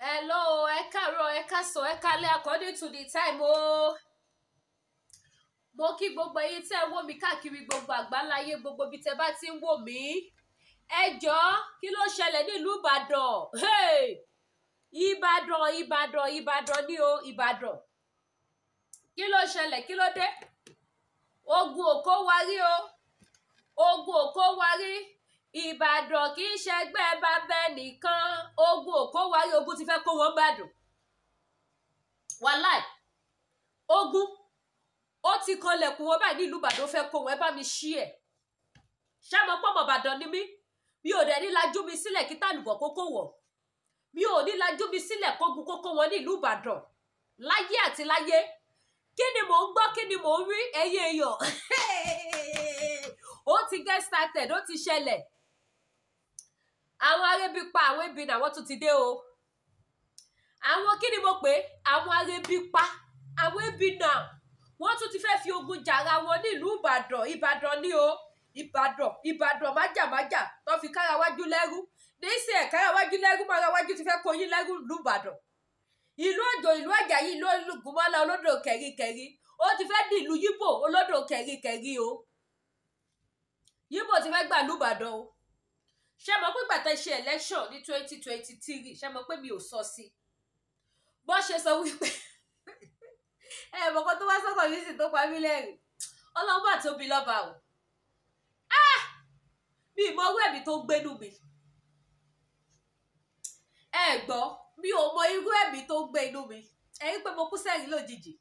Hello, ẹ káàárọ̀, ẹ káàsán, ẹ káalẹ́ according to the time o. Mo kí gbogbo ẹ̀yin tẹ́ ẹ wò mí káàkiri gbogbo àgbáláyé, gbogbo bí tẹ́ bá ti ń wò mí. Ẹ jọ̀ọ́, kí ló ṣẹlẹ̀ nílùú Ìbàdàn? Hey! Ìbàdàn ni o, Ìbàdàn. Kí ló ṣẹlẹ̀? Kí ló dé? Ogun ò kó wa rí o. Ogun ò kó wa rí. Ìbàdàn kì í ṣẹgbẹ́ bàbá nìkan. Ogun ò kó wa rí, ogun ti fẹ́ kó wọn Ìbàdàn. Wàláì. Ogun ó ti kanlẹ̀kùn wọn báyìí nílùú Ìbàdàn fẹ́ kó wọn, ẹ bá mi ṣí ẹ̀. Ṣé mo pọ́ mọ̀ Ìbàdàn ni mí? Mi ò dẹ̀ ní lajú mi sílẹ̀ kí tàlùbọ̀ kókó wọ̀. Mi ò ní lajú mi sílẹ̀ kógun kókó wọn nílùú Ìbàdàn. Láyé àti láyé. Kí ni mò ń gbọ́, kí ni mò ń rí? Ẹyẹ èèyàn. Ó ti get started, ó ti ṣẹlẹ̀. Àwọn arébípa, àwọn ebi náà wọ́n tún ti dé o. Àwọn kí ni mo pè? Àwọn arébípa, àwọn ebi náà wọ́n tún ti fẹ́ fi ogun jàra wọn nílùú Ìbàdàn. Ìbàdàn ni o. Ìbàdàn májàmájà tó fi kárawájú lẹ́rú. Níṣẹ́ ẹ̀ kárawájú lẹ́rú, márawájú ti fẹ́ kóyín lẹ́rú ìlú Ìbàdàn. Ìlú Òjò, ìlú Àjàyí, ìlú Olúgùnmọ́lá olódò kẹ̀ríkẹ̀rí. Ó ti fẹ́ di ìlú Yíbò olódò kẹ̀ríkẹ̀rí o. Yíbò ti fẹ́ gbà ìlú Ìbàdàn o. Ṣé mo pé gbàtà ṣe election ní 2023, ṣé mo pé mi ò sọ sí. Bó ṣe sọ wípé mọ̀kàn tó wá sọ́kàn yìí sì tó pa mí lẹ́rìn. Ọlọ́run bá tóbi lọ́ba o. Mi mọ owó ẹ̀mí tó ń gbénú mi. Gbọ́, mi ò mọ irú ẹ̀mí tó ń gbé inú mi. Ẹ rí pé mo kú sẹ́rìn lójijì.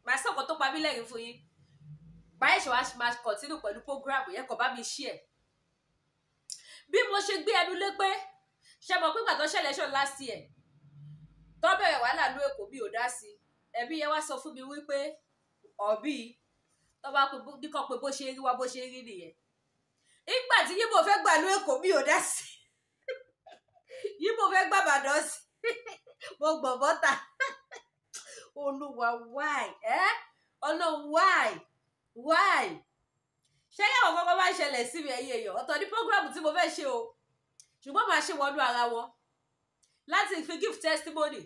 Màá sọ̀kan tó pa mí lẹ́rìn fún yín. Báyìí ṣe wá máa continue pẹ̀lú program yẹn, kò bá mi share. Bí mo ṣe gbé ẹnu lé pé ṣe mọ̀ pé gbàtọ́ ṣe election last year tó bẹ̀rẹ̀ wàhálà ló Èkó, mi ò dá sí. Ẹbí yẹn wá sọ fún mi wípé ọ̀bí tó bá díkọ̀ pé bó ṣe rí wá bó ṣe rí nìyẹn. Ìgbà tí Yíbò fẹ́ gbà ló Èkó, mi ò dá sí. Yíbò fẹ́ gbà Ìbàdàn sí. Mo gbọ̀ bọ́tà. Olúwa why? Ọlọ́run why? Ṣé yàwọn kọ́kọ́ bá ṣẹlẹ̀ sí mi ẹ̀yẹ èèyàn? Ọ̀tọ̀ ní program tí mo fẹ́ ṣe o. Ṣùgbọ́n màá ṣe wọnú ara wọn láti fi give testimony.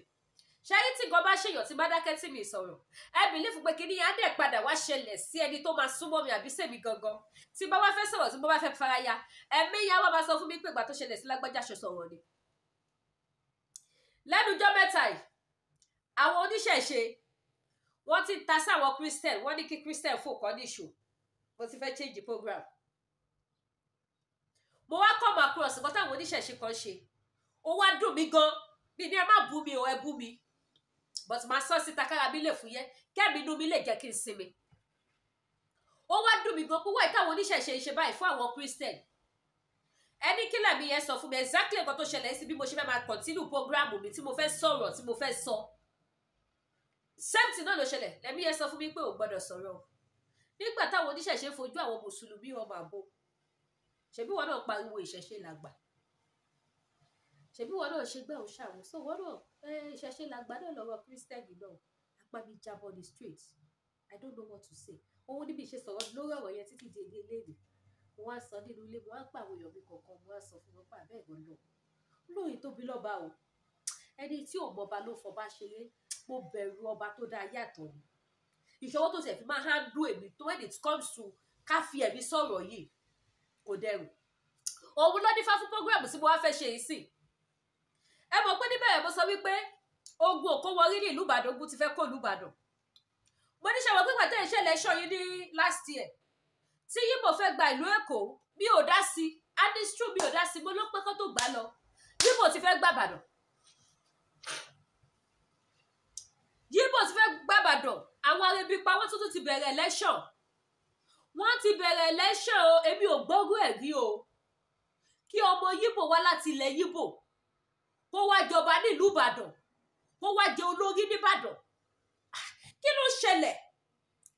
Ṣé yí tí nǹkan bá ṣèyàn tí bá dákẹ́ tí mi sọ̀rọ̀? Ẹ bìlífù pé kí ni á dẹ̀ padà wá ṣẹlẹ̀ sí ẹni tó máa súnmọ́ mi àbí sèmi gangan. Tí bá wá fẹ́ sọ̀rọ̀, tí bá wá fẹ́ faraya, ẹ̀mí ìyá wa máa sọ fún mi pé ìgbà tó ṣẹlẹ̀ sí lágbájá ṣe sọ̀rọ̀ ni. Lẹ́nujọ́ mẹ́ta yìí, àwọn oníṣẹ̀ṣe wọ́n ti ta sáwọn Christian, wọ́n ní kí Christian fò kọ́ ní ìṣó. Mo ti fẹ́ change program. Mo wá come across nǹkan táwọn oníṣẹ̀ṣe kan ṣe. Ó wá dùn mí gan. Bí ni ẹ má bú mi o, ẹ bú mi. But máa sọ síta kára mi lè fúyẹ́, kẹ́mi inú mi lè jẹ́ kí n sinmi. Ó wá dùn mí gan pé wáyé táwọn oníṣẹ̀ṣe ṣe báyìí fún àwọn Christian. Ẹni kí lẹ̀mí yẹn sọ fún mi exactly nǹkan tó ṣẹlẹ̀ sí bí mo ṣe fẹ́ máa continue program mi tí mo fẹ́ sọ̀rọ̀, tí mo fẹ́ sọ. Same thing náà ló ṣẹlẹ̀, lẹ̀mí yẹn sọ fún mi pé ò gbọ́dọ̀ sọ̀rọ̀. Nígbà táwọn oníṣẹ̀ṣe fojú àwọn mùsùlùmí ọmọ àbò. Ṣebí wọn náà pariwo ìṣẹ̀ṣe làgbà. Ṣebí wọn náà ṣe gbẹ́ òun ṣàwọn. So wọn náà ìṣẹ̀ṣe làgbà náà lọ́wọ́ Christian náà. Apá mi jábọ́ ní straight. I don't know what to say. Òun níbi ìṣe sọ̀rọ̀ lórí ọ̀rọ̀ yẹn títí di èdè ilé mi. Mo wá sọ nínú ilé, mo wá pa àwọn èèyàn mi kọ̀ọ̀kan, mo wá sọ fún wọn pé àbẹ́ ìgbọ́n lọ. Lóyìn tóbi lọ́ba o. Ẹni tí ò mọba ló fọba ṣeré. Mo bẹ̀rù ọba tó dá yàtọ̀ ni. Ìṣòwò tó ṣe fi máa handle èmi tó when it comes to ká fi ẹ̀mí sọ̀rọ̀ yìí kò dẹrù. Òun ló dífá fún program tí mo wá fẹ́ ṣe yìí sí. Ẹ mọ̀ pé níbẹ̀rẹ̀ mo sọ wípé ogun ò kó wọrí ní ìlú Ìbàdàn, ogun ti fẹ́ kó ìlú Ìbàdàn. Mo ní ṣàwọn pípa tẹ́ ìṣẹ̀lẹ̀ election yìí ní last year. Tí Yíbò fẹ́ gba ìlú Èkó, mi ò dá sí. And it's true, mi ò dá sí. Mo ló pẹ́ kó tó gbà lọ. Yíbò ti fẹ́ gbà Ìbàdàn. Yíbò ti fẹ́ gbà Ìbàdàn. Àwọn arébípa wọ́n tún ti bẹ̀rẹ̀ election. Wọ́n ti bẹ̀rẹ̀ election o, èmi ò gbọ́rú ẹ̀ rí o. Kí ọmọ Yíbò wá láti ilẹ̀ Yíbò, kó wá jọba nílùú Ìbàdàn, kó wá jẹ olórí nìbàdàn. Kí ló ṣẹlẹ̀?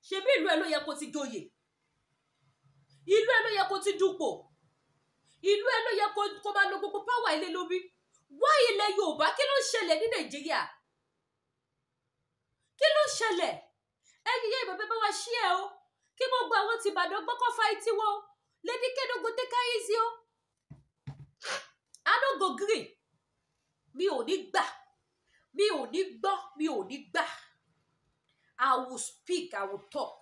Ṣebí ìlú ẹ ló yẹ kó ti joyè. Ìlú ẹ ló yẹ kó ti dupò. Ìlú ẹ ló yẹ kó máa lo gbogbo power ilé lórí. Wá ilẹ̀ Yorùbá, kí ló ṣẹlẹ̀ ní Nàìjíríà? Kí ló ṣẹlẹ̀? Ẹ̀yin yẹ́ ìbẹ̀bẹ̀ bá wa ṣí ẹ o. Kí gbogbo àwọn ti Ìbàdàn gbọ́kọ́ fa etí wọn. Lady K no go take her easy o. I no go gree. Mi ò ní gbà mi ò ní gbọ́ mi ò ní gbà. I will speak, I will talk.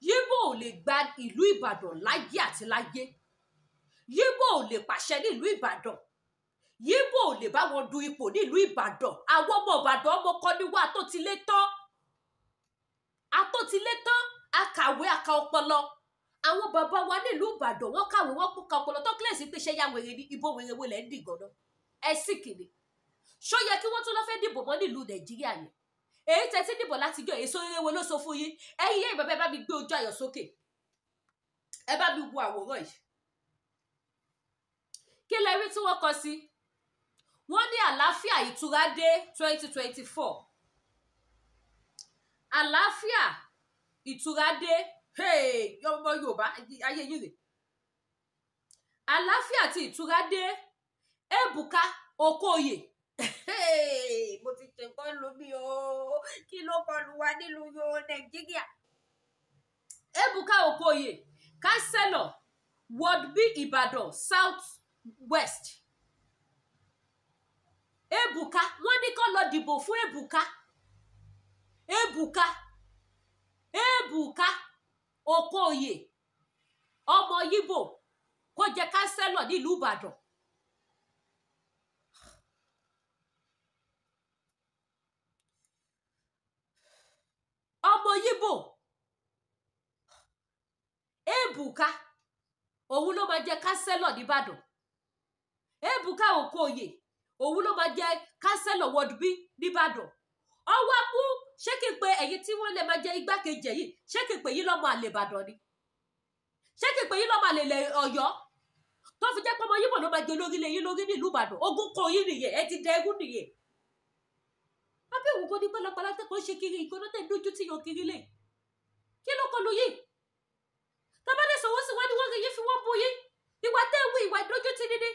Yíbò ò lè gba ìlú Ìbàdàn láyé àti láyé. Yíbò ò lè pàṣẹ nílùú Ìbàdàn. Yíbò ò lè bá wọn du ipò nílùú Ìbàdàn. Àwọn ọmọ Ìbàdàn ọmọ kan ní wá àtótilétán. Àtótilétán, akàwé aka ọpọlọ. Àwọn bàbá wa nílùú Ìbàdàn wọ́n kàwé wọ́n kú ka ọpọlọ tó kílẹ̀sì pé ṣe ya wèrè ní ibo wèrè wo lẹ́ ń dì gan-an. Ẹ sì kìíní. Ṣó yẹ kí wọ́n tún lọ fẹ́ dìbò mọ́ nílùú Nàìjíríà yẹn? Èyí tẹ́tí dìbò láti jọ èso rere wo ló sọ fún yín? Ẹ̀yin yẹn bàbá ẹ bá mi gbé ojú ayọ̀ sókè. Ẹ bá mi wo àwòrán yìí. Kí lẹ rí tí wọ́n kọ sí? Wọ́n ní àlàáfíà ìtura dé 2024. Àlàáfíà ìtura dé. Hey, ọmọ Yorùbá ayé yìí rè. Àlàáfíà àti ìtura dé. Ebuka Okoye. Mo ti tẹ̀ kọ́ lu mi o. Kí ló kọlù wa nílùú Nàìjíríà? Ebuka Okoye, Councillor, Ward B Ìbàdàn South West. Ebuka, wọ́n ní kó lọ dìbò fún Ebuka. Ebuka Okoye, ọmọ Yíbò, kó jẹ Councillor nílùú Ìbàdàn. Ọmọ Yíbò, Ebuka, òun ló máa jẹ Councillor nìbàdàn. Ebuka Okoye, òun ló máa jẹ Councillor Ward B nìbàdàn. Ọwọ́ mú ṣé kí n pe ẹ̀yin tí wọ́n lè máa jẹ igbákejì yìí, ṣé kí n pe yín lọ́mọ àlè Ìbàdàn ni? Ṣé kí n pe yín lọ́mọ àlè Ọ̀yọ́? Tó fi jẹ́ pé ọmọ Yíbò ló máa jẹ olórí lé yín lórí nílùú Ìbàdàn. Ogún kò yín nìyẹn, ẹ ti dẹ egún nìyẹn. Abẹ́ òun kò ní pẹ́lọpẹ́lọ tẹ́ kò ń ṣe kiri ìkọ́nà tẹ́ ń dójú tí yóò kiri lé. Kí ló kọlu yìí? Tọ́bádé sọ̀wọ́ sí wọ́n ní wọ́n rí yín fi wọ́n bu yín. Ìwà tẹ́ ń wí ìwà ìdójútì níní.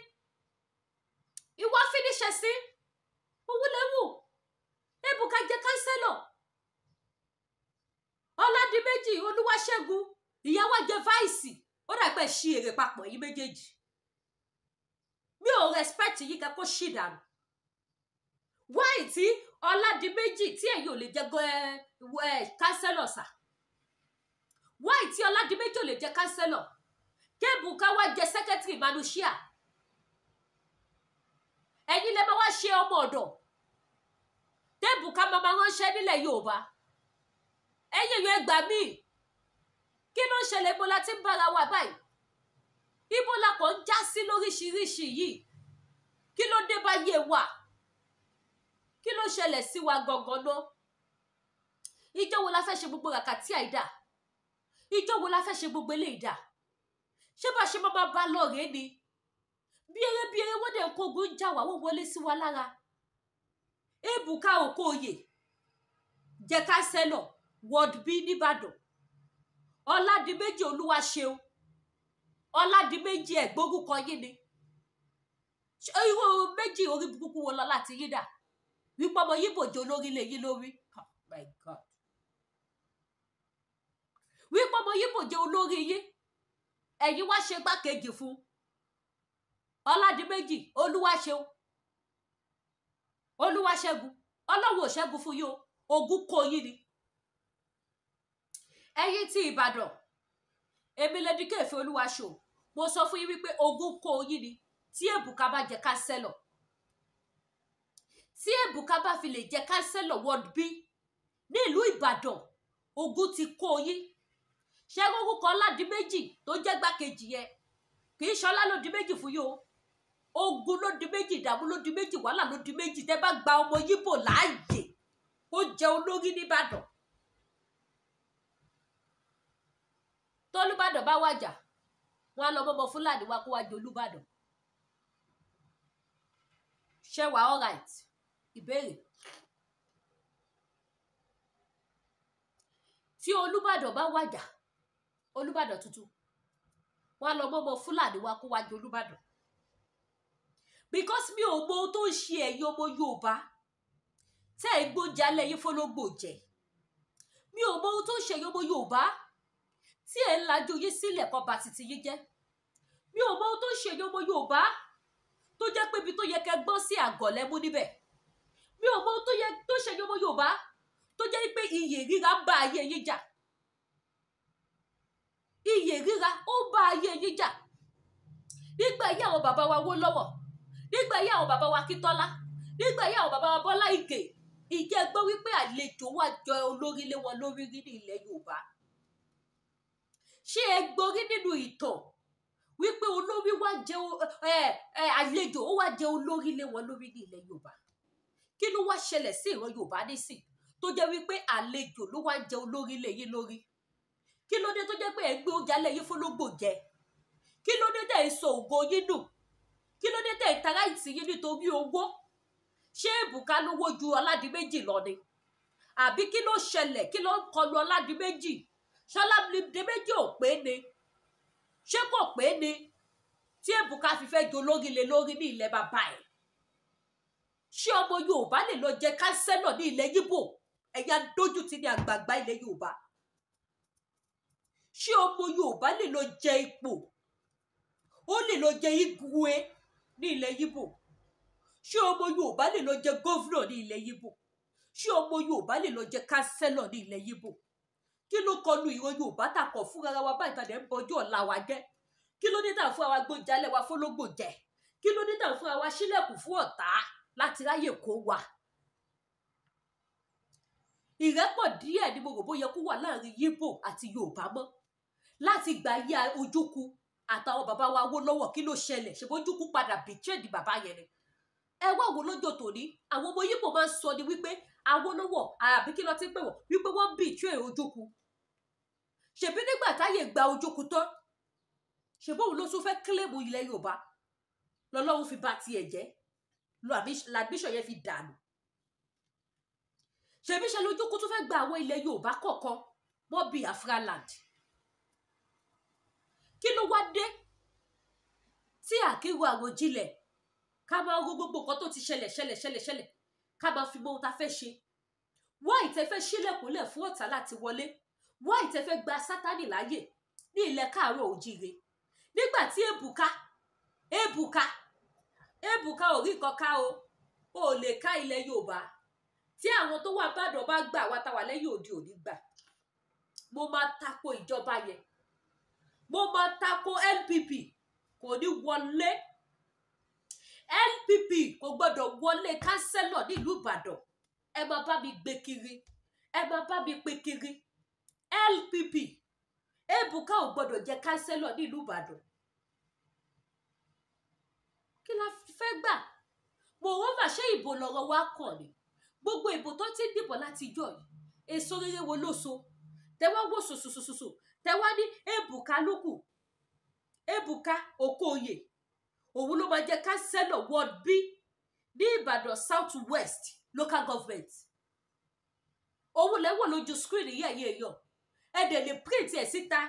Ìwà fínísẹ̀ sí. Owó lẹ́wù. Ebuka jẹ Councillor. Ọládìméjì Olúwaṣẹ́gun, ìyàwó jẹ Vice. Ó dà pé ṣí èrè papọ̀ yín méjèèjì. Mi ò respect yín kẹ́ kó ṣì dànù. Why tí Ọládìméjì tí ẹ̀yin ò lè jẹ Councillor sà? Why tí Ọládìméjì ò lè jẹ Councillor? K'Ebuka wá jẹ Secretary Manusia. Ẹ̀yin lè máa wá ṣe ọmọ ọ̀dọ̀. K'Ebuka máa ránṣẹ́ nílẹ̀ Yorùbá. Ẹ̀yin yóò gbà mí. Kí ló ń ṣẹlẹ̀ ibo la ti ń bára wa báyìí? Ibo la kàn ń já sí lóríṣiríṣi yìí. Kí ló dé bá yé wa? Kí ló ṣẹlẹ̀ sí wa gangan náà? Ìjọ́ wo la fẹ́ ṣe gbogbo ràkàtí àìdá? Ìjọ́ wo la fẹ́ ṣe gbogbo eléyìí dà? Ṣé bá ṣe máa bá lọ́ọ̀rẹ́ ni? Bí eré wọ́n dẹ̀ ń kógun jà wá wọ́n wọlé sí wa lára. Ebuka Okoye jẹ Councillor Ward B nìbàdàn. Ọládìméjì Olúwaṣeun. Ọládìméjì ẹ̀gbórúkọ yín ni. Irú méjì orí burúkú wo lọ láti yín dà? Wípé ọmọ Yíbò jẹ olórí lé yín lórí. Oh my God. Wípé ọmọ Yíbò jẹ olórí yín. Ẹ̀yin wá ṣe gbákejì fún Ọládìméjì Olúwaṣeun. Olúwaṣẹ́gun. Ọlọ́run ò ṣẹ́gun fún yín o. Ogun kó yín ni. Ẹ̀yin tí Ìbàdàn, èmi Lédìkèfé Olúwaṣò, mo sọ fún yín wípé ogun kó yín ni tí Ebuka bá jẹ Councillor. Tí Ebuka bá fi lè jẹ Councillor Ward B nílùú Ìbàdàn, ogun ti kó yín. Ṣé orúkọ Ọládìméjì tó jẹ́ gbákejì yẹn? Kì í ṣọlá ló di méjì fún yín o. Ogun ló di méjì, ìdààmú ló di méjì, wàhálà ló di méjì. Tẹ́ bá gba ọmọ Yíbò láàyè ó jẹ olórí nìbàdàn. Tolúbàdàn bá wàjà, wọn á lọ mọ́mọ́ Fúlàní wá kó wá jẹ Olúbàdàn. Ṣé wà all right? Ìbéèrè. Tí Olúbàdàn bá wàjà, Olúbàdàn tuntun, wọn á lọ mọ́mọ́ Fúlàní wá kó wá jẹ Olúbàdàn. Because mi ò mọ ohun tó ń ṣe ẹ̀yin ọmọ Yorùbá tẹ́ ẹ̀ gbóúnjẹ alẹ́ yín fọlọ́gbò jẹ. Mi ò mọ ohun tó ń ṣe ẹ̀yin ọmọ Yorùbá tí ẹ̀ ń lajú yín sílẹ̀ kọ́ bá titi yín jẹ́. Mi ò mọ ohun tó ń ṣe ẹ̀yin ọmọ Yorùbá tó jẹ́ pé ibi tó yẹ kẹ́ gbọ́ sí àgọ́ lẹ́mú níbẹ̀. mi ò mọ ohun tó yẹ tó ṣe ọmọ Yorùbá tó jẹ́ pé iyè ríra ń bá ayé yín jà. Iyè ríra ó ń bá ayé yín jà. Nígbà yí àwọn bàbá wa Awólọ́wọ̀, nígbà yí àwọn bàbá wa Akíntọ́lá, nígbà yí àwọn bàbá wa Bọ́lá Ìgè, ìjẹ́ gbọ́ wípé àlejò wá jọ olórí lé wọn lórí rí ní ilẹ̀ Yorùbá. Ṣé ẹ gborí nínú ìtàn wípé olórí wá jẹ àlejò ó wá jẹ olórí lé wọn lórí ní ilẹ̀ Yorùbá? Kí ló wá ṣẹlẹ̀ sí ìran Yorùbá nísìn tó jẹ́ wípé àlejò ló wá jẹ olórí lé yín lórí? Kí ló dé tó jẹ́ pé ẹ gbé oúnjẹ alẹ́ yín fólógbò jẹ? Kí ló dé tẹ́ ẹ sọ ògo yín nù? Kí ló dé tẹ́ ẹ tara ìtì yín nítorí owó? Ṣé Ebuka lówó ju Ọládìméjì lọ ni? Àbí kí ló ṣẹlẹ̀? Kí ló ń kọlu Ọládìméjì? Ṣé Ọládìméjì ò pé ni? Ṣé kò pé ni tí Ebuka fi fẹ́ jọ olórí lé lórí ní ilẹ̀ bàbá ẹ̀? Ṣé ọmọ Yorùbá lè lọ jẹ kánsẹ́lọ̀ ní ilẹ̀ Yíbò? Ẹ̀yà dójú ti ní àgbààgbà ilẹ̀ Yorùbá. Ṣé ọmọ Yorùbá lè lọ jẹ ipò? Ó lè lọ jẹ igwe ní ilẹ̀ Yíbò? Ṣé ọmọ Yorùbá lè lọ jẹ gọ́vnọ̀ ní ilẹ̀ Yíbò? Ṣé ọmọ Yorùbá lè lọ jẹ kánsẹ́lọ̀ ní ilẹ̀ Yíbò? Kí ló kọlu ìran Yorùbá tà kọ̀ fún ara wa báyìí tàdé ń bọjú ọ̀la wa jẹ́? Kí ló dé tà fún àwa gbóúnjalẹ̀ wa fólógbò jẹ? Kí ló dé tà fún àwa sílẹ̀kùn fún ọ̀tá láti ráyè kó wa? Ìrẹ́pọ̀ díẹ̀ ni mo rò bóyá kó wà láàrin Yíbò àti Yorùbá mọ́. Láti gbà yá Ojúkú àtàwọn bàbá wa Awólọ́wọ̀, kí ló ṣẹlẹ̀? Ṣé Ojúkú padà betray di bàbá yẹn ni? Ẹ wá wo lọ́jọ́ tòní, àwọn ọmọ Yíbò máa ń sọ ni wípé Awólọ́wọ̀ àbí kí ló ti ń pè wọ́n wípé wọ́n betray Ojúkú. Ṣèbí nígbà táyè gba Ojúkú tán, ṣèbí òun ló tún fẹ́ kílèmù ilẹ̀ Yorùbá lọ́lọ́run fi bá tiẹ̀ jẹ́ l'admission yẹn fi dànù. Ṣèbí ṣe l'Ojúkú tún fẹ́ gba àwọn ilẹ̀ Yorùbá kọ̀ọ̀kan mọ́ Biafra land. Kí ló wá dé tí àkíwò àròjinlẹ̀ ká máa ro gbogbo nǹkan tó ti ṣẹlẹ̀ ká máa fi mọ ohun tá fẹ́ ṣe? Wá ìtẹ́fẹ́ sílẹ̀kùnlẹ̀ fún ọ̀tá láti wọlé. Wá ìtẹ́fẹ́ gba Sátánì láàyè ní ilẹ̀ káàárọ̀ òjíire. Nígbà tí Ebuka ò rí nǹkan ká o, ò lè ká ilẹ̀ Yorùbá. Tí àwọn tó wà Ìbàdàn bá gbà wá táwa lẹ́yìn òde òní gbà, mo máa tako ìjọba yẹn. Mo máa tako LPP, kò ní wọlé. LPP kò gbọdọ̀ wọlé kánsẹ́lọ̀ nílùú Ìbàdàn. Ẹ máa bá mi gbé kiri, ẹ máa bá mi pé kiri. LPP, Ebuka ò gbọdọ̀ jẹ kánsẹ́lọ̀ nílùú Ìbàdàn. Kí la fẹ́ gbà? Moreover, ṣé ìbò lọ́rọ̀ wa kàn ni? Gbogbo ìbò tó ti ń dìbò láti jọ yìí, èso rere wo ló so? Tẹ́wá wò sòsòsòsò, tẹ́wá ní Ebuka lókù. Ebuka Okoye, òun ló máa jẹ kánsẹ́lọ̀ Ward B ní Ìbàdàn South West local government. Òun lẹ́wọ̀n lójú screen yẹ̀yẹ̀ èèyàn. Ẹ dẹ̀ lè print ẹ̀ síta.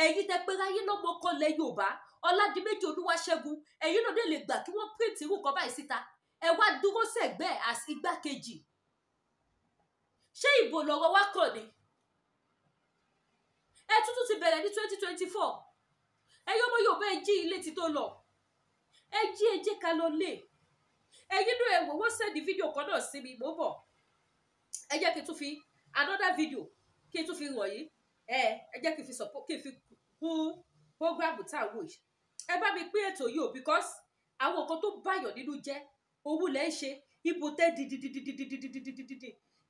Ẹ̀yin tẹ́ pé ráyé lọ́mọ kan lẹ Yorùbá, Ọládìméjì Olúwaṣẹ́gun, ẹ̀yin náà dẹ̀ lè gbà kí wọ́n print irú kan báyìí síta. Ẹ wá dúró sẹ́gbẹ́ as igbákejì. Ṣé ìbò lọ́rọ̀ wá kàn ni? Ẹ tuntun ti bẹ̀rẹ̀ ní 2024. Ẹ̀yin ọmọ Yorùbá ẹ jí ilé ti tó lọ. Ẹ jí ẹjẹ́ ká lọ lé. Ẹ̀yin náà ẹ wò wọ́n sẹ́ndì fídíò kan náà sí mi, mo bọ̀. Ẹ jẹ́ kí n tún fi another video kí n tún fi ràn yín. Ẹ jẹ́ kí n fi support kí n fi kún program tá a wò yìí. Ẹ bá mi pín ètò yìí o, because àwọn nǹkan tó báyọ̀ nínú jẹ́ òun lẹ́ ń ṣe ipò tẹ́ dìdìdìdìdìdìdìdìdì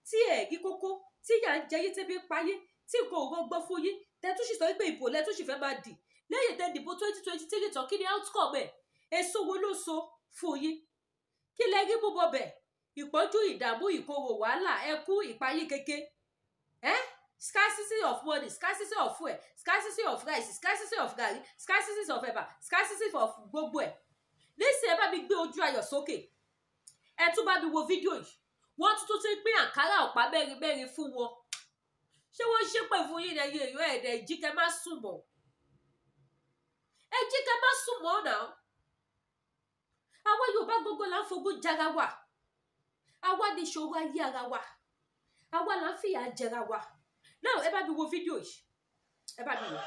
tí ẹ̀ rí kókó tí yà ń jẹ yín tẹ́bí payé tí nǹkan ò rọgbọ́n fún yín tẹ́tún sì sọ pé ìbò lẹ́tún sì fẹ́ máa dì lẹ́yìn tẹ́ dìbò 2023 tán. Kí ni outcome ẹ̀? Èso wo ló so fún yín? Kí lẹ rí mú bọbẹ̀? Ìpọ́njú, ìdààmú, ìkorò, wàhálà, ẹkún, ìpayín kéke. Scarcity of money, scarcity of fuel, scarcity of rice, scarcity of garri, scarcity of ẹ̀bà, scarcity of gbogbo ẹ̀. Nísìnyí ẹ bá mi gbé ojú ayọ̀ sókè. Ẹ tún bá mi wo fídíò yìí. Wọ́n tún ti pín àkàrà ọ̀pá mẹ́rin fún wọn. Ṣé wọ́n ṣépè fún yín ẹ̀yin èèyàn ẹ̀dẹ̀ jí kẹ́ má sùn mọ́? Ẹ jí kẹ́ má sùn mọ́ náà. Àwa Yorùbá gbogbo là ń fogún jara wa. Àwa ní ìṣòro ayé ara wa. Àwa là ń fìyà jẹra wa. Now ẹ bá mi wo fídíò yìí. Ẹ bá mi wò.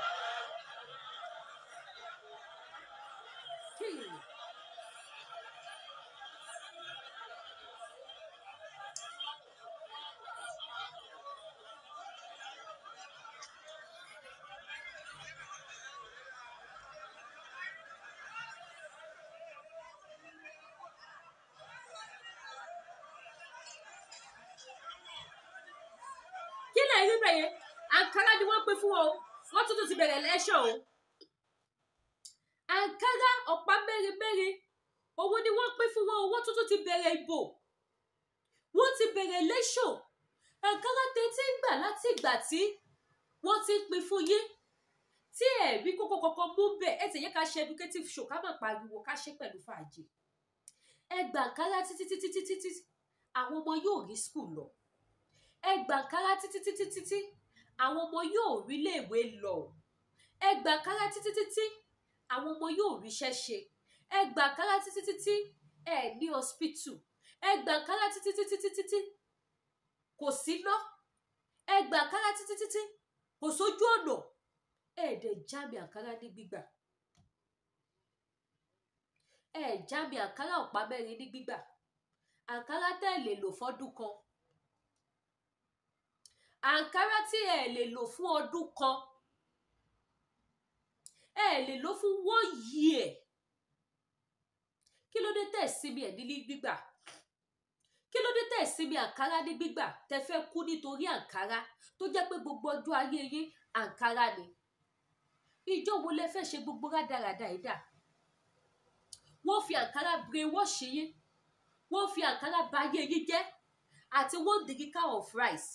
bẹ́ẹ̀ yẹn àǹkárá ni wọ́n pín fún wọn o wọ́n tún ti bẹ̀rẹ̀ lẹ́ṣọ̀ o àǹkárá ọ̀pá mẹ́rin owó ni wọ́n pín fún wọn o wọ́n tún ti bẹ̀rẹ̀ ìbò wọ́n ti bẹ̀rẹ̀ lẹ́ṣọ̀ àǹkárá tẹ́tí ń gbà láti ìgbà tí wọ́n ti ń pín fún yín tí ẹ̀rí kókó kọ̀ọ̀kan mú bẹ́ẹ̀ ẹ̀ tẹ̀yẹ́ ká ṣe educative show ká má pariwo ká ṣe pẹ̀lú fàájì ẹ gbà àǹkárá títí àwọn ọmọ yóò rí school lọ ẹ gbà àǹkárá títí àwọn ọmọ yóò rí iléèwé lọ ẹ gbà àǹkárá títí àwọn ọmọ yóò ríṣẹ́ ṣe ẹ gbà àǹkárá títí ẹ ní hospital ẹ gbà àǹkárá títí kò sí ná ẹ gbà àǹkárá títí kò sójú ọ̀nà ẹ dẹ̀ jáàmì àǹkárá ní gbígbà ẹ jáàmì àǹkárá ọ̀pá mẹ́rin ní gbígbà àǹkárá tẹ́ ẹ lè lò fọ́dún kan àǹkárá tí ẹ lè lò fún ọdún kan ẹ lè lò fún 1 year kí ló dé tẹ́ ẹ sinmi ẹ̀ ní gbígbà kí ló dé tẹ́ ẹ sinmi àǹkárá ní gbígbà tẹ́ fẹ́ kú nítorí àǹkárá tó jẹ́ pé gbogbo ọjọ́ ayé yín àǹkárá ni ìjọ wo lẹ fẹ́ ṣe gbogbo rádaràda ẹ̀dá wọ́n fi àǹkárá brainwash yín wọ́n fi àǹkárá bà ayé yín jẹ́ àti 1 dìríkà of rice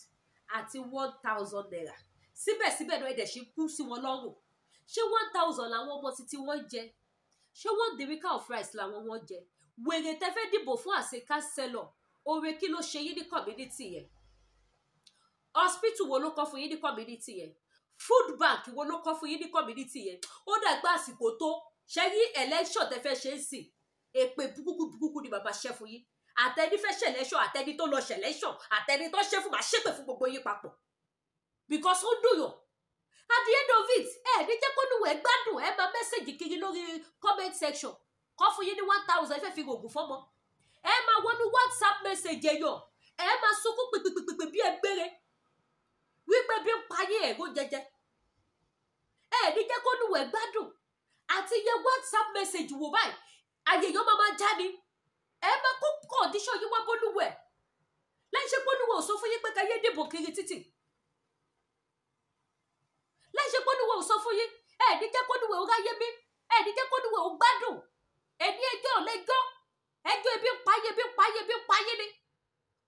àti 1,000 naira síbẹ̀síbẹ̀ náà ẹ̀dẹ̀ ṣe kú sí wọn lọ́rùn ṣé 1,000 làwọn ọmọ títí wọ́n jẹ ṣé 1 dìríkà of rice làwọn wọ́n jẹ wèrè tẹ́ fẹ́ dìbò fún àṣẹ kánsẹ́lọ̀ oore kí ló ṣe yín ní community yẹn hospital wo ló kọ́ fún yín ní community yẹn food bank wo ló kọ́ fún yín ní community yẹn ó dàgbà àsìkò tó ṣe rí election tẹ́ fẹ́ ṣe ń sìn èpè burúkú ni bàbá ṣẹ́ fún yín àtẹni fẹ́ ṣẹlẹ́ṣọ̀ àtẹni tó lọ ṣẹlẹ́ṣọ̀ àtẹni tó ṣe fún màá ṣépè fún gbogbo yín papọ̀ because ó dùnyàn at the end of it ẹ ní jẹ́ kó níwọ̀ ẹ gbádùn ẹ máa mẹ́sẹ̀gì kiri lórí comment section kọ́ fún yín ní 1,000 ẹ fẹ́ fi rògùn fọ́mọ ẹ máa wọnú WhatsApp message èèyàn ẹ máa sunkún pèpèpèpè bí ẹgbẹ́rẹ́ wípé bí ń payé ẹ̀rọ jẹjẹ ẹ ní jẹ́ kó níwọ̀ ẹ gbádùn àti iye WhatsApp message wò báyìí àyè èèyàn máa jáde ẹ máa kó condition yín wá bólúwẹ̀ láì ṣe bólúwẹ̀ ò sọ fún yín pé káyé dìbò kiri títì láì ṣe bólúwẹ̀ ò sọ fún yín ẹ ní jẹ́ kólúwẹ̀ ò ráyé mi ẹ ní jẹ́ kólúwẹ̀ ò gbádùn ẹ ní ẹjọ́ lẹ́jọ́ ẹjọ́ ebi ń payé ni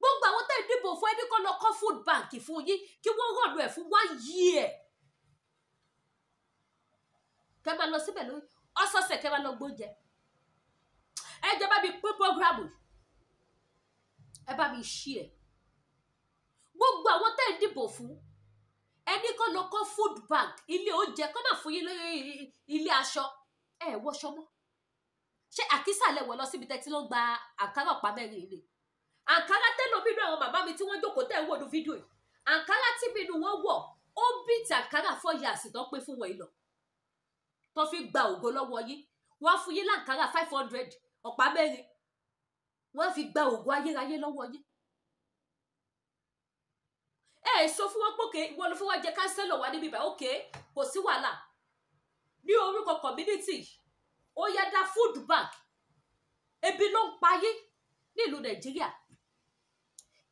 gbogbo àwọn tẹ́ ẹ dìbò fún ẹni kọ́ lọ kọ́ food bank fún yín kí wọ́n rọ̀lù ẹ̀ fún 1 year kẹ́ máa lọ síbẹ̀ lórí ọ̀sọ̀ọ̀sẹ̀ kẹ́ máa lọ gbóúnjẹ ẹ jẹ́ bá mi pín programu ẹ bá mi ṣí ẹ gbogbo àwọn tẹ́ ẹ dìbò fún ẹni kọ́ lọ kọ́ food bank ilé oúnjẹ kọ́ máa fún yín lórí ilé aṣọ ẹ wọṣọ mọ́ ṣé àkísà lẹ wọ̀ lọ síbi tẹ́ tí ló ń gba àǹkárá ọ̀pá mẹ́rin ilé àǹkárá tẹ́lọ̀ bínú àwọn màmá mi tí wọ́n jókòó tẹ́ ń wò ní fídíò yìí àǹkárá tí bínú wọn wọ̀ ó bí ti àǹkárá 4 years tó pé fún wọn ìlọ tó fi gba ògo lọ́wọ́ yín wọ́n fún yín láǹkárá 500 ọ̀pá mẹ́rin wọ́n fi gba ògo ayérayé lọ́wọ́ yín ẹ sọ fún wọn pókè wọn ló fún wọn jẹ kánsẹ́lọ̀ wá níbí bá òkè kò sí wàhálà ní orúkọ community ó yá dá food bank ebi ló ń pa yín nílùú Nàìjíríà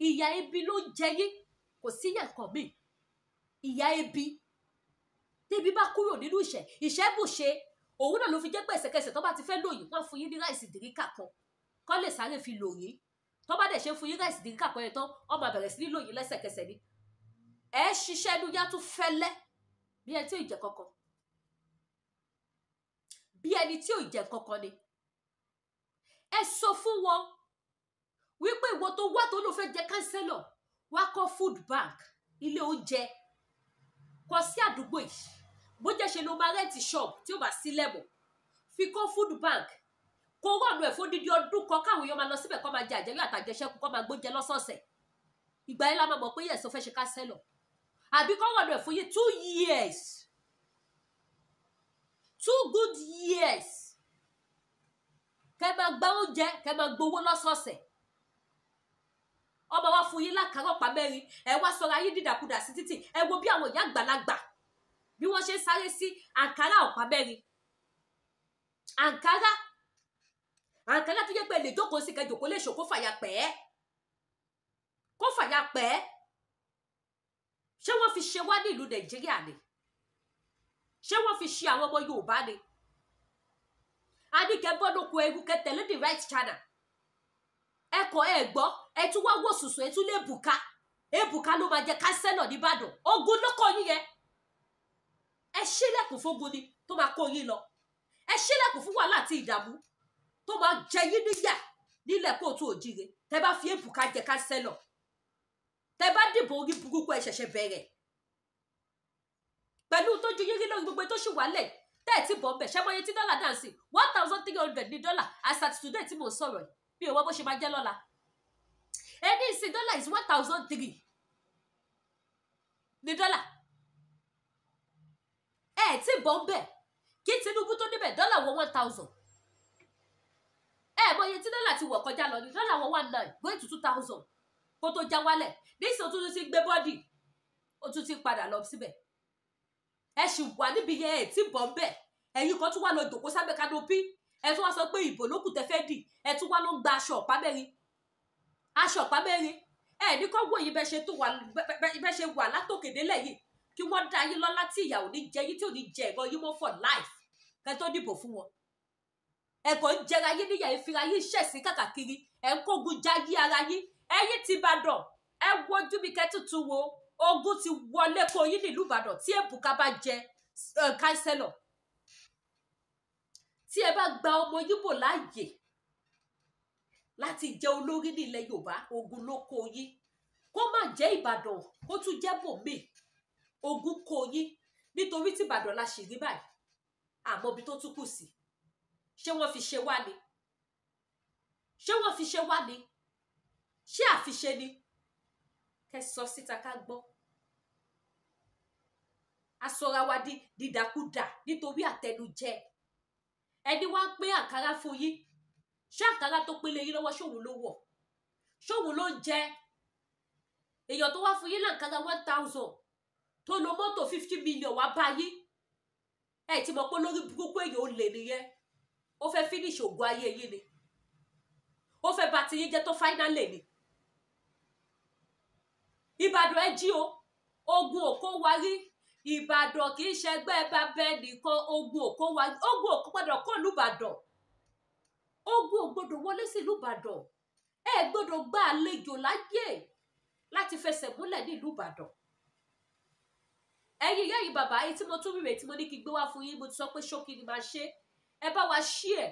ìyà ebi ló ń jẹ yín kò sí yàtọ̀ míì ìyà ebi tẹ́bi bá kúrò nínú ìṣẹ́bùṣe òun náà ló fi jẹ́ pé ẹsẹ̀kẹsẹ̀ tó bá ti fẹ́ lòyìn wọ́n fún yín ní ráìsì dìríkà kan kọ́ lè sáré fi lòyìn tó bá dẹ̀ ṣe fún yín ráìsì dìríkà kan yẹn tán wọ́n máa bẹ̀rẹ̀ sí ní lòyìn lẹ́sẹ̀kẹsẹ̀ ni ẹ ṣiṣẹ́ inú yá tún fẹ́lẹ́ bí ẹni tí ò jẹ kankan bí ẹni tí ò jẹ kankan ni ẹ sọ fún wọn wípé ìwọ tó wá tó ló fẹ́ jẹ kánsẹ́lọ̀ wá kọ́ food bank ilé oúnjẹ kọ sí àdúgbò yìí bó jẹ́ ṣe ló máa rẹ́ǹtì shop tí ó bá sí lẹ́mọ̀ fi kọ́ food bank kó rọ̀nù ẹ̀ fún dídí ọdún kan káwọn èèyàn máa lọ síbẹ̀ kọ́ máa jẹ àjẹrí àtàjẹsẹ́kù kọ́ máa gbóúnjẹ lọ́sọ̀ọ̀sẹ̀ ìgbà yẹn la máa mọ̀ pé yẹ̀sọ́ fẹ́ ṣe kánsẹ́lọ̀ àbí kọ́ rọ̀nù ẹ̀ fún yín 2 years 2 good years kẹ́ máa gba oúnjẹ kẹ́ máa gbowó lọ́sọ̀ọ̀sẹ̀ ọmọ wa fún yín lákàárọ̀ ọ̀pá mẹ́rin ẹ wá sọra yín dídàkudà sí títì ẹ wo bí àwọn ìyá àgbàlagbà bí wọ́n ṣe ń sáré sí àǹkárá ọ̀pá mẹ́rin àǹkárá tó jẹ́ pé lè jókòó sí kẹjòkó lè ṣòkó fàyà pẹ́ ṣé wọ́n fi ṣe wá ní ìlú Nàìjíríà ni ṣé wọ́n fi ṣe àwọn ọmọ Yorùbá ni a ní kẹ́ bọ́ lóko ẹrú kẹ́ tẹ̀lé the right channel ẹ̀kọ́ ẹ̀ gbọ́ ẹ tún wá wò sùsù ẹ tún lé Ebuka ló máa jẹ kánsẹ́lọ̀ nìbàdàn ogun ló kọ́ yín yẹn ẹ ṣílẹ̀kùn fógun ni tó máa kó yín lọ ẹ ṣílẹ̀kùn fún wàhálà àti ìdààmú tó máa jẹ yín níyà nílẹ̀ Kóòtù Òjíire tẹ bá fi Ebuka jẹ kánsẹ́lọ̀ tẹ bá dìbò orí burúkú ẹ ṣẹ̀ṣẹ̀ bẹ̀rẹ̀ pẹ̀lú tójú yín rí lórí gbogbo tó ṣì wálẹ̀ tẹ́ ẹ̀ tí bọ̀ ń bẹ̀ ṣẹ́ mọ́yé tí dọ́là dáǹsì 1,300 ní dọ́là as at today tí mò ń sọ̀rọ̀ yìí bí owó bó ṣe máa jẹ́ lọ́la ẹni ìsìn dọ́là is 1,003 ní dọ́là ẹ̀ tí bọ̀ ń bẹ̀ kí Tinubu tó débẹ̀ dọ́là wọ 1,000 ẹ̀ mọ́yé tí dọ́là ti wọ̀ kọjá lọ ní dọ́là wọ 19 going to 2,000 kó tó já wálẹ̀ nísìnyí ó tún ti gbé bọ́dì ó tún ti padà lọ síbẹ̀ ẹ sì wà níbi yẹn ẹ tí bọ̀ ń bẹ̀ ẹ̀yin kan tún wá lọ jòkó sábẹ́ kanopi ẹ tún wá sọ pé ìbò lókùn tẹ fẹ́ dì ẹ tún wá ló ń gba aṣọ ọ̀pá mẹ́rin ẹ ní kọ́ wòye bẹ́ ṣe wà látòkèdélẹ̀ yìí kí wọ́n dá yín lọ́lá tí ìyà ò ní jẹ yín tí ò ní jẹ ẹ̀gọ́ yín mọ́ for life kẹ́ tó dìbò fún wọn ẹ̀kọ́ ń jẹra yín níyà ìfira yín ṣẹ̀sín kàkàkiri ẹ̀ ń kógun já yí ara yín ẹ̀yin ti Ìbàdàn ẹ wojú mi kẹ́tùtù wo ogun ti wọlé kó yín nílùú Ìbàdàn tí Ebuka bá jẹ kánsẹ́lọ̀ tí ẹ bá gba ọmọ Yíbò láàyè láti jẹ olórí nílẹ̀ Yorùbá ogun ló kó yín kó má jẹ́ Ìbàdàn kó tún jẹ́ bòmí ogun kó yín nítorí tí Ìbàdàn la ṣì rí báyìí àmọ́ ibi tó tún kù sí ṣé wọ́n fi ṣe wá ni ṣé àfiṣe ni kẹ́ sọ síta ká gbọ́ asọra wa dídàkudà nítorí àtẹnujẹ ẹni wá ń pín àkàrà fún yín ṣé àkàrà tó pélé yín lọ́wọ́ ṣòwò ló wọ̀ ṣòwò ló ń jẹ èèyàn tó wá fún yín láǹkàrà 1,000 tó lo mọ́tò 50 million wá bá yín ẹ ti mọ̀ pé lórí burúkú èèyàn ò lè nìyẹn ó fẹ́ finish ògùn ayé yín ni ó fẹ́ bá ti yín jẹ́ tó fáínálì ni Ìbàdàn ẹ jí o ogun òkó wa rí Ìbàdàn kì í ṣẹgbẹ́ bàbá nìkan ogun òkó wa ogun òkó gbọ́dọ̀ kó lùbàdàn ogun ò gbọ́dọ̀ wọlé sí lùbàdàn ẹ gbọ́dọ̀ gba àlejò láyè láti fẹsẹ̀ múlẹ̀ ní Ìbàdàn ẹ̀yin ìyá yìí bàbá yìí tí mo tún rèé tí mo ní kí gbé wá fún yín mo ti sọ pé ṣókí ni máa ṣe ẹ bá wa share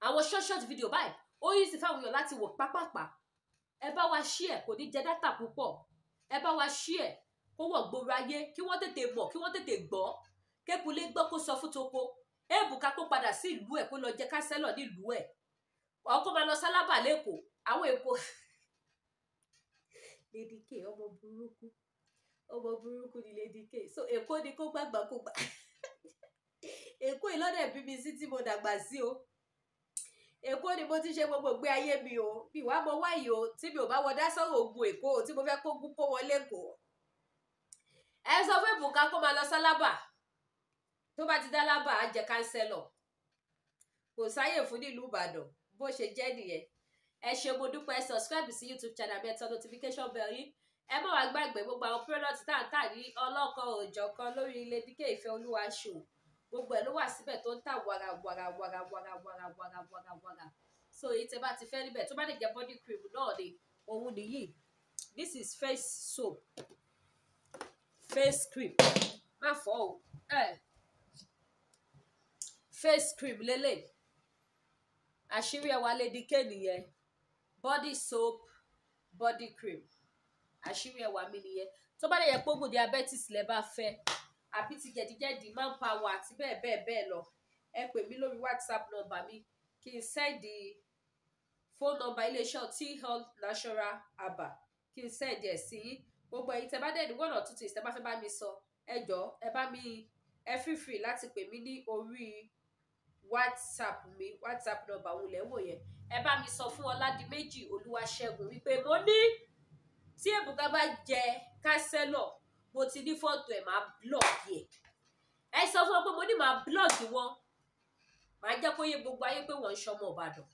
àwọn short video báyìí ó yí sí fáwọn èèyàn láti wò pápápá ẹ bá wa share kò ní jẹ dátà púpọ̀ ẹ bá wa share kó wọ̀ gbòòrò ayé kí wọ́n tètè mọ̀ kí wọ́n tètè gbọ́ kékulé gbọ́ kó sọ fún toko Ebuka kó padà sí ìlú ẹ̀ kó lọ jẹ kánsẹ́lọ̀ nílùú ẹ̀ ọkọ máa lọ sálábà lẹ́kọ̀ọ́ àwọn èkó Lady K ọmọ burúkú ni Lady K so èkó ni kó gbàgbà kó gbà èkó ìlọ́dẹ̀ bí mi sí tí mo dàgbà sí o èkó ni mo ti ṣe gbogbo ìgbé ayé mi o bí wàá mọ wáyé o tí mi ò bá wọ dá sọ́rọ̀ ogun èkó o tí mo fẹ́ kó gún kó wọlé kó ẹ sọ fún Ebuka kó máa lọ sálábà tó bá ti dá lábà á jẹ kánsẹ́lọ̀ kò sáyè fún nílùú Ìbàdàn bó ṣe jẹ́ nìyẹn ẹ ṣé mo dúpẹ́ subscribe sí YouTube channel mi ẹ tàn notification bell yín ẹ má wá gbàgbé gbogbo àwọn product tá à ń tà ní ọlọ́kan òòjọ̀kan lórí Lady K Ìfẹ́olúwa show gbogbo ẹ̀ ló wà síbẹ̀ tó ń tà wàrà so èyí tẹ́ bá ti fẹ́ níbẹ̀ tó bá lè jẹ́ body cream náà ni òun nìyí this is face soap face cream má fọ́ o face cream lélẹ̀ àṣírí ẹwà Lady K nìyẹn body soap body cream àṣírí ẹwà mi nìyẹn tó bá lè yẹ pé oògùn diabetes lẹ bá fẹ́ àbí ti jẹ̀díjẹ̀dí manpower àti bẹ́ẹ̀ lọ ẹ pè mí lórí WhatsApp number mi kí n sẹ́ẹ̀dì phone number iléeṣẹ́ T-Health Natural Aba kí n sẹ́ẹ̀dì ẹ̀ sí gbogbo ẹ̀yin tẹ́ bá dẹ̀ ní one or two things tẹ́ bá fẹ́ bá mi sọ ẹ jọ̀ọ́ ẹ bá mi ẹ feel free láti pè mí ní orí WhatsApp mi WhatsApp number òun lẹ́ wò yẹn ẹ bá mi sọ fún Ọládìméjì Olúwaṣẹ́gun wípé mo ní tí Ebuka bá jẹ kánsẹ́lọ̀ mo ti ní fọ́tò ẹ̀ máa blọ́ọ̀gì ẹ sọ fún ọ pé mo ní máa blọ́ọ̀gì wọn máa jẹ́ kó yé gbogbo ayé pé wọ́n ń ṣọmọ Ìbàdàn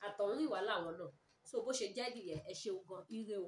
àtọ̀hún ìwà làwọn náà so bó ṣe jẹ́ nìyẹn ẹ ṣeun gan ire o.